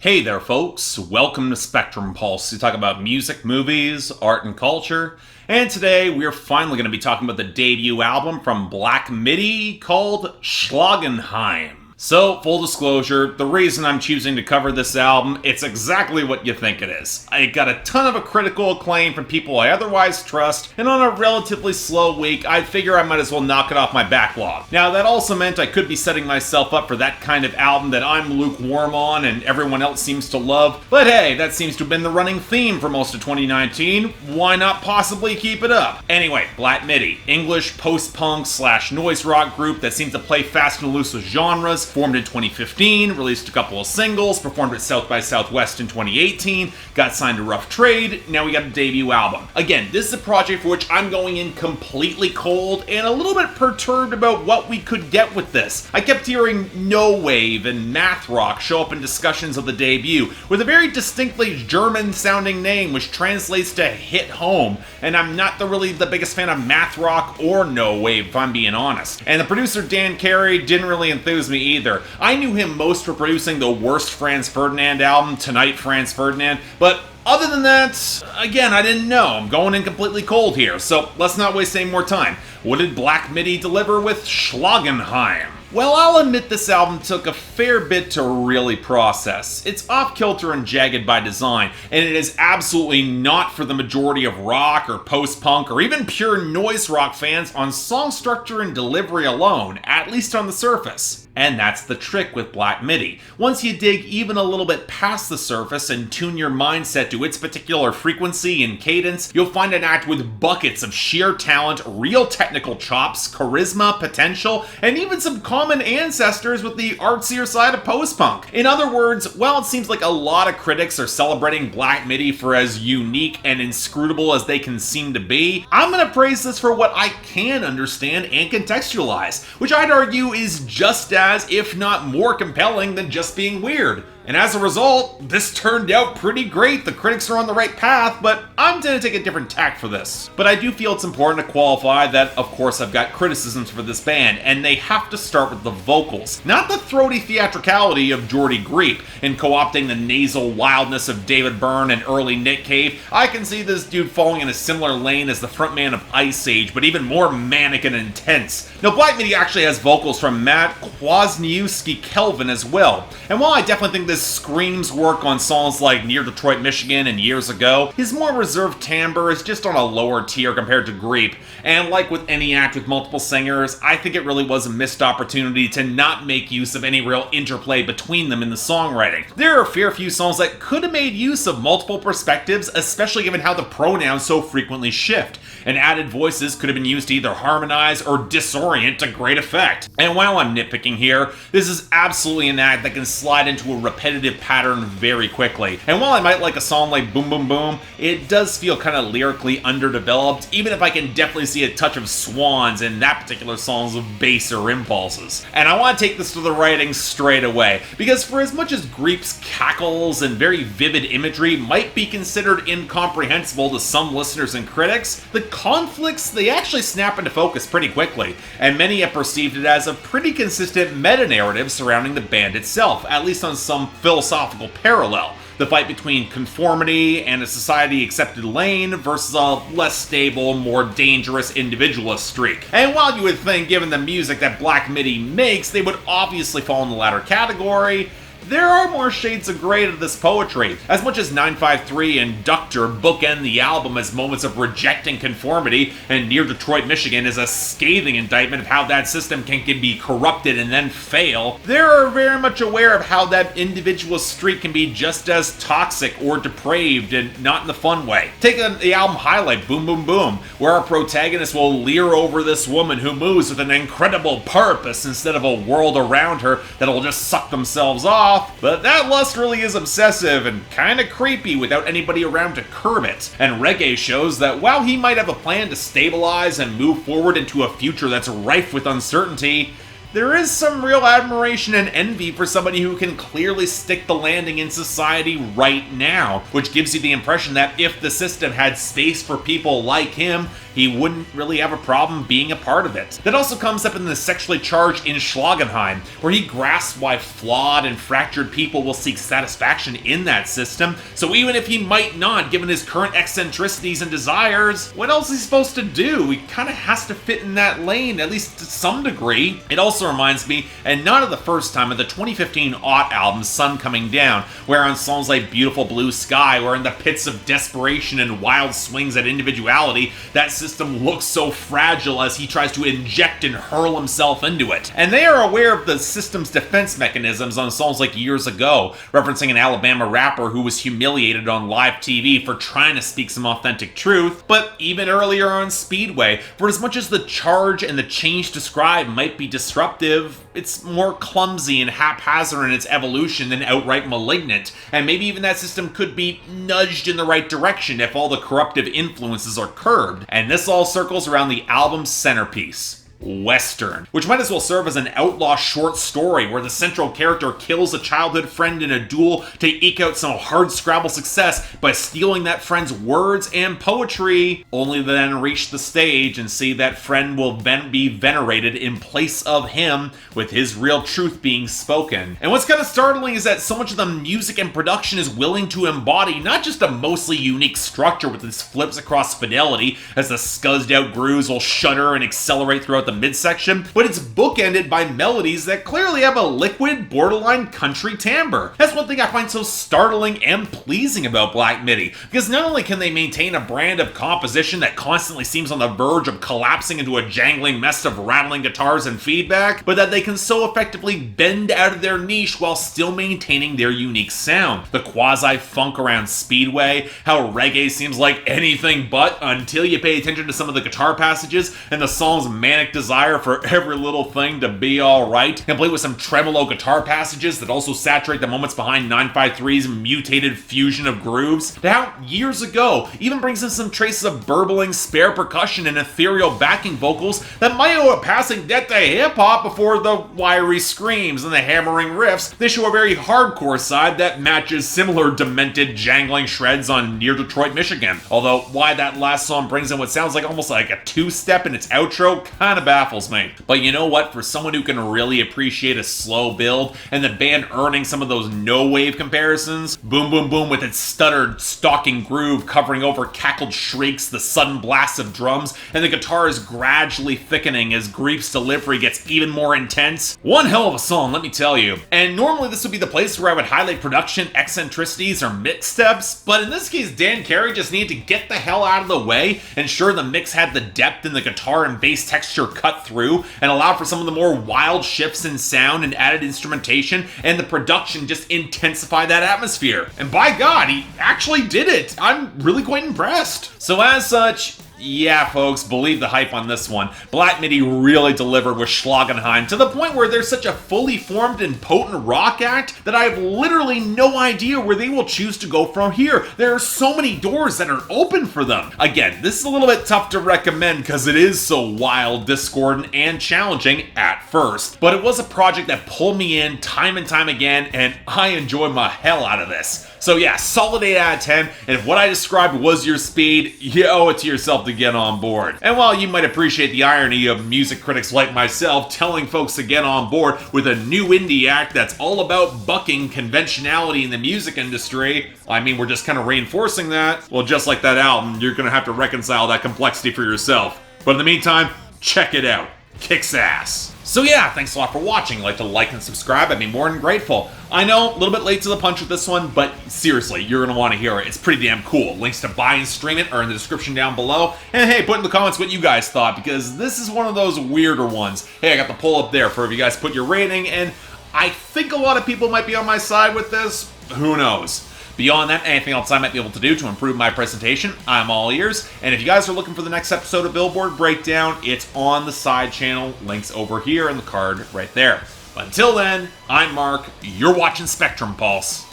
Hey there, folks. Welcome to Spectrum Pulse. We talk about music, movies, art, and culture. And today we're finally going to be talking about the debut album from Black Midi called Schlagenheim. So, full disclosure, the reason I'm choosing to cover this album, it's exactly what you think it is. I got a ton of critical acclaim from people I otherwise trust, and on a relatively slow week, I figure I might as well knock it off my backlog. Now, that also meant I could be setting myself up for that kind of album that I'm lukewarm on and everyone else seems to love, but hey, that seems to have been the running theme for most of 2019. Why not possibly keep it up? Anyway, Black Midi, English post-punk / noise rock group that seems to play fast and loose with genres, formed in 2015, released a couple of singles, performed at South by Southwest in 2018, got signed to Rough Trade, now we got a debut album. Again, this is a project for which I'm going in completely cold and a little bit perturbed about what we could get with this. I kept hearing no wave and math rock show up in discussions of the debut, with a very distinctly German-sounding name which translates to hit home, and I'm not really the biggest fan of math rock or no wave, if I'm being honest. And the producer Dan Carey didn't really enthuse me either. I knew him most for producing the worst Franz Ferdinand album, Tonight Franz Ferdinand, but other than that, again, I didn't know. I'm going in completely cold here, so let's not waste any more time. What did Black Midi deliver with Schlagenheim? Well, I'll admit this album took a fair bit to really process. It's off-kilter and jagged by design, and it is absolutely not for the majority of rock or post-punk or even pure noise rock fans on song structure and delivery alone, at least on the surface. And that's the trick with Black Midi. Once you dig even a little bit past the surface and tune your mindset to its particular frequency and cadence, you'll find an act with buckets of sheer talent, real technical chops, charisma, potential, and even some common ancestors with the artsier side of post-punk. In other words, while it seems like a lot of critics are celebrating Black Midi for as unique and inscrutable as they can seem to be, I'm gonna praise this for what I can understand and contextualize, which I'd argue is just as, if not more compelling than just being weird. And as a result, this turned out pretty great. The critics are on the right path, but I'm going to take a different tack for this. But I do feel it's important to qualify that, of course, I've got criticisms for this band, and they have to start with the vocals. Not the throaty theatricality of Jordy Greep in co-opting the nasal wildness of David Byrne and early Nick Cave. I can see this dude falling in a similar lane as the frontman of Ice Age, but even more manic and intense. Now, Black Midi actually has vocals from Matt Kwasniewski-Kelvin as well, and while I definitely think this screams work on songs like Near Detroit, Michigan and Years Ago, his more reserved timbre is just on a lower tier compared to Greep, and like with any act with multiple singers, I think it really was a missed opportunity to not make use of any real interplay between them in the songwriting. There are a fair few songs that could have made use of multiple perspectives, especially given how the pronouns so frequently shift, and added voices could have been used to either harmonize or disorient to great effect. And while I'm nitpicking here, this is absolutely an act that can slide into a repetitive pattern very quickly. And while I might like a song like Boom Boom Boom, it does feel kind of lyrically underdeveloped, even if I can definitely see a touch of Swans in that particular song's baser impulses. And I want to take this to the writing straight away, because for as much as Greep's cackles and very vivid imagery might be considered incomprehensible to some listeners and critics, the conflicts, they actually snap into focus pretty quickly, and many have perceived it as a pretty consistent meta-narrative surrounding the band itself, at least on some philosophical parallel. The fight between conformity and a society-accepted lane versus a less stable, more dangerous individualist streak. And while you would think, given the music that Black Midi makes, they would obviously fall in the latter category, there are more shades of gray to this poetry. As much as 953 and Ducter bookend the album as moments of rejecting conformity, and Near Detroit, Michigan is a scathing indictment of how that system can be corrupted and then fail, they are very much aware of how that individual streak can be just as toxic or depraved, and not in the fun way. Take the album highlight, Boom Boom Boom, where our protagonist will leer over this woman who moves with an incredible purpose instead of a world around her that'll just suck themselves off. But that lust really is obsessive and kinda creepy without anybody around to curb it. And Reggae shows that while he might have a plan to stabilize and move forward into a future that's rife with uncertainty, there is some real admiration and envy for somebody who can clearly stick the landing in society right now, which gives you the impression that if the system had space for people like him, he wouldn't really have a problem being a part of it. That also comes up in the Sexually Charged in Schlagenheim, where he grasps why flawed and fractured people will seek satisfaction in that system, so even if he might not, given his current eccentricities and desires, what else is he supposed to do? He kind of has to fit in that lane, at least to some degree. It also reminds me, and not of the first time, of the 2015 Ought album Sun Coming Down, where on songs like Beautiful Blue Sky, where in the pits of desperation and wild swings at individuality, that system looks so fragile as he tries to inject and hurl himself into it. And they are aware of the system's defense mechanisms on songs like Years Ago, referencing an Alabama rapper who was humiliated on live TV for trying to speak some authentic truth. But even earlier on Speedway, for as much as the charge and the change described might be disruptive, it's more clumsy and haphazard in its evolution than outright malignant, and maybe even that system could be nudged in the right direction if all the corruptive influences are curbed. And this all circles around the album's centerpiece, Western, which might as well serve as an outlaw short story where the central character kills a childhood friend in a duel to eke out some hardscrabble success by stealing that friend's words and poetry, only to then reach the stage and see that friend will be venerated in place of him, with his real truth being spoken. And what's kind of startling is that so much of the music and production is willing to embody not just a mostly unique structure with its flips across fidelity, as the scuzzed out grooves will shudder and accelerate throughout the midsection, but it's bookended by melodies that clearly have a liquid, borderline country timbre. That's one thing I find so startling and pleasing about Black Midi, because not only can they maintain a brand of composition that constantly seems on the verge of collapsing into a jangling mess of rattling guitars and feedback, but that they can so effectively bend out of their niche while still maintaining their unique sound. The quasi-funk around Speedway, how reggae seems like anything but until you pay attention to some of the guitar passages, and the song's manic desire for every little thing to be alright, complete with some tremolo guitar passages that also saturate the moments behind 953's mutated fusion of grooves. Now, Years Ago even brings in some traces of burbling spare percussion and ethereal backing vocals that might owe a passing debt to hip-hop before the wiry screams and the hammering riffs. They show a very hardcore side that matches similar demented jangling shreds on Near Detroit, Michigan. Although, why that last song brings in what sounds like almost like a two-step in its outro kinda baffles me. But you know what? For someone who can really appreciate a slow build, and the band earning some of those no-wave comparisons, Boom Boom Boom with its stuttered, stalking groove covering over cackled shrieks, the sudden blasts of drums, and the guitar is gradually thickening as Grief's delivery gets even more intense. One hell of a song, let me tell you. And normally this would be the place where I would highlight production, eccentricities, or mix steps, but in this case Dan Carey just needed to get the hell out of the way, ensure the mix had the depth in the guitar and bass texture cut through, and allow for some of the more wild shifts in sound and added instrumentation, and the production just intensify that atmosphere. And by God, he actually did it! I'm really quite impressed. So as such, yeah, folks, believe the hype on this one. Black Midi really delivered with Schlagenheim to the point where they're such a fully formed and potent rock act that I have literally no idea where they will choose to go from here. There are so many doors that are open for them. Again, this is a little bit tough to recommend because it is so wild, discordant, and challenging at first. But it was a project that pulled me in time and time again, and I enjoy my hell out of this. So yeah, solid 8 out of 10, and if what I described was your speed, you owe it to yourself to get on board. And while you might appreciate the irony of music critics like myself telling folks to get on board with a new indie act that's all about bucking conventionality in the music industry, I mean, we're just kind of reinforcing that. Well, just like that album, you're gonna have to reconcile that complexity for yourself. But in the meantime, check it out. Kicks ass. So yeah, thanks a lot for watching. Like to like and subscribe, I'd be more than grateful. I know, a little bit late to the punch with this one, but seriously, you're going to want to hear it. It's pretty damn cool. Links to buy and stream it are in the description down below. And hey, put in the comments what you guys thought, because this is one of those weirder ones. Hey, I got the poll up there for if you guys put your rating, and I think a lot of people might be on my side with this. Who knows? Beyond that, anything else I might be able to do to improve my presentation, I'm all ears. And if you guys are looking for the next episode of Billboard Breakdown, it's on the side channel. Links over here in the card right there. Until then, I'm Mark, you're watching Spectrum Pulse,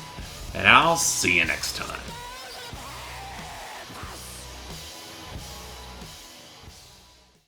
and I'll see you next time.